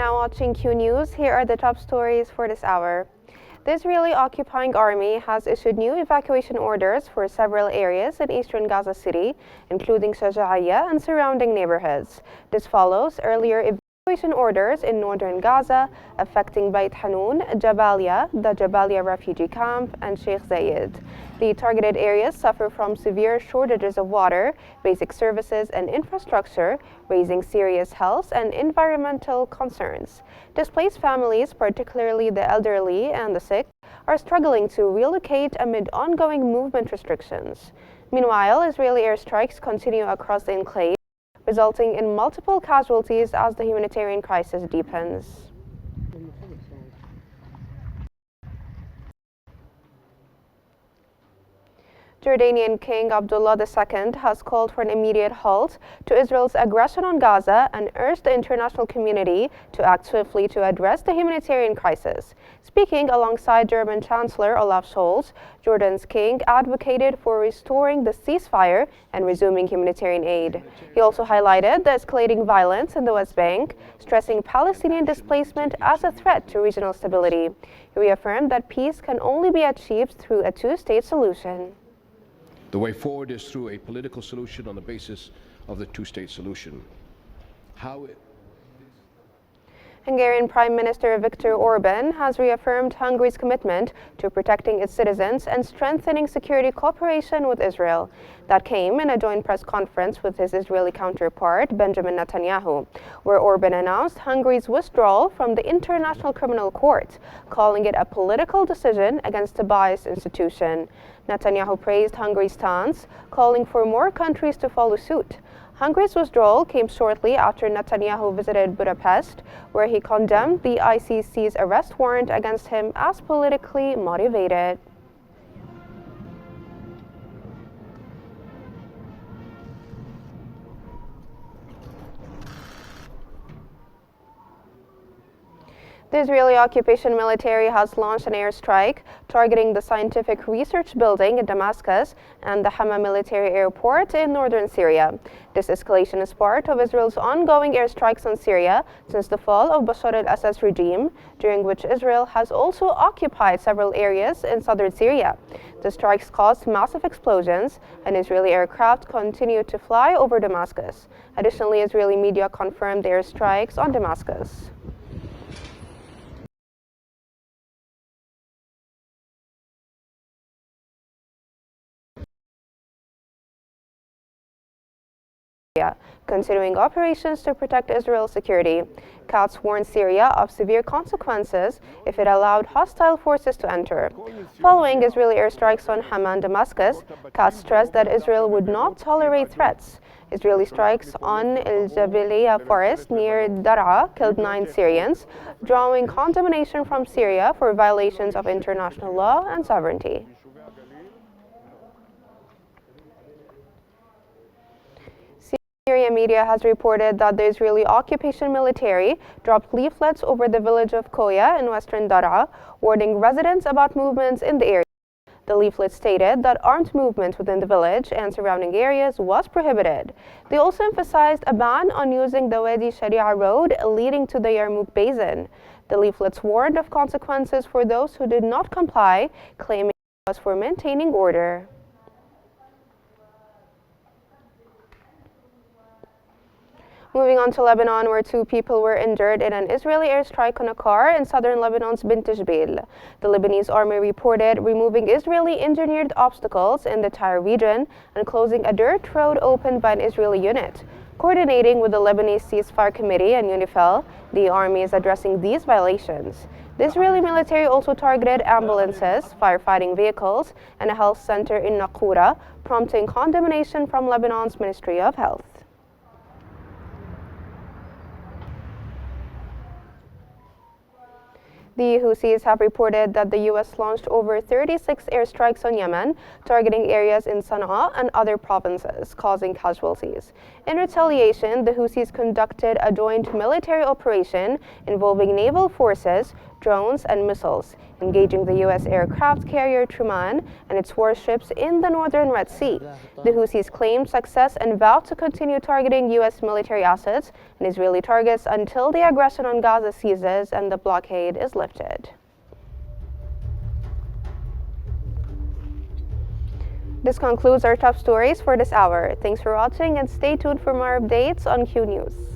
now watching Qnews. Here are the top stories for this hour. The Israeli occupying army has issued new evacuation orders for several areas in eastern Gaza City, including Shaja'iyya and surrounding neighborhoods. This follows earlier evacuation orders in northern Gaza affecting Beit Hanun, Jabalia, the Jabalia refugee camp, and Sheikh Zayed. The targeted areas suffer from severe shortages of water, basic services, and infrastructure, raising serious health and environmental concerns. Displaced families, particularly the elderly and the sick, are struggling to relocate amid ongoing movement restrictions. Meanwhile, Israeli airstrikes continue across the enclave, resulting in multiple casualties as the humanitarian crisis deepens. Jordanian King Abdullah II has called for an immediate halt to Israel's aggression on Gaza and urged the international community to act swiftly to address the humanitarian crisis. Speaking alongside German Chancellor Olaf Scholz, Jordan's king advocated for restoring the ceasefire and resuming humanitarian aid. He also highlighted the escalating violence in the West Bank, stressing Palestinian displacement as a threat to regional stability. He reaffirmed that peace can only be achieved through a two-state solution. The way forward is through a political solution on the basis of the two-state solution. Hungarian Prime Minister Viktor Orban has reaffirmed Hungary's commitment to protecting its citizens and strengthening security cooperation with Israel. That came in a joint press conference with his Israeli counterpart, Benjamin Netanyahu, where Orban announced Hungary's withdrawal from the International Criminal Court, calling it a political decision against a biased institution. Netanyahu praised Hungary's stance, calling for more countries to follow suit. Hungary's withdrawal came shortly after Netanyahu visited Budapest, where he condemned the ICC's arrest warrant against him as politically motivated. The Israeli occupation military has launched an airstrike targeting the scientific research building in Damascus and the Hama military airport in northern Syria. This escalation is part of Israel's ongoing airstrikes on Syria since the fall of Bashar al-Assad's regime, during which Israel has also occupied several areas in southern Syria. The strikes caused massive explosions, and Israeli aircraft continue to fly over Damascus. Additionally, Israeli media confirmed the airstrikes on Damascus. Continuing operations to protect Israel's security. Katz warned Syria of severe consequences if it allowed hostile forces to enter. Following Israeli airstrikes on Hama and Damascus, Katz stressed that Israel would not tolerate threats. Israeli strikes on El Jabaliya forest near Daraa killed 9 Syrians, drawing condemnation from Syria for violations of international law and sovereignty. Syrian media has reported that the Israeli occupation military dropped leaflets over the village of Koya in western Daraa, warning residents about movements in the area. The leaflets stated that armed movement within the village and surrounding areas was prohibited. They also emphasized a ban on using the Wadi Sharia road leading to the Yarmouk Basin. The leaflets warned of consequences for those who did not comply, claiming it was for maintaining order. Moving on to Lebanon, where 2 people were injured in an Israeli airstrike on a car in southern Lebanon's Bint Jbeil. The Lebanese army reported removing Israeli-engineered obstacles in the Tyre region and closing a dirt road opened by an Israeli unit. Coordinating with the Lebanese Ceasefire Committee and UNIFIL, the army is addressing these violations. The Israeli military also targeted ambulances, firefighting vehicles, and a health center in Naqoura, prompting condemnation from Lebanon's Ministry of Health. The Houthis have reported that the U.S. launched over 36 airstrikes on Yemen, targeting areas in Sana'a and other provinces, causing casualties. In retaliation, the Houthis conducted a joint military operation involving naval forces, drones, and missiles, engaging the U.S. aircraft carrier Truman and its warships in the northern Red Sea. The Houthis claimed success and vowed to continue targeting U.S. military assets and Israeli targets until the aggression on Gaza ceases and the blockade is lifted. This concludes our top stories for this hour. Thanks for watching and stay tuned for more updates on Q News.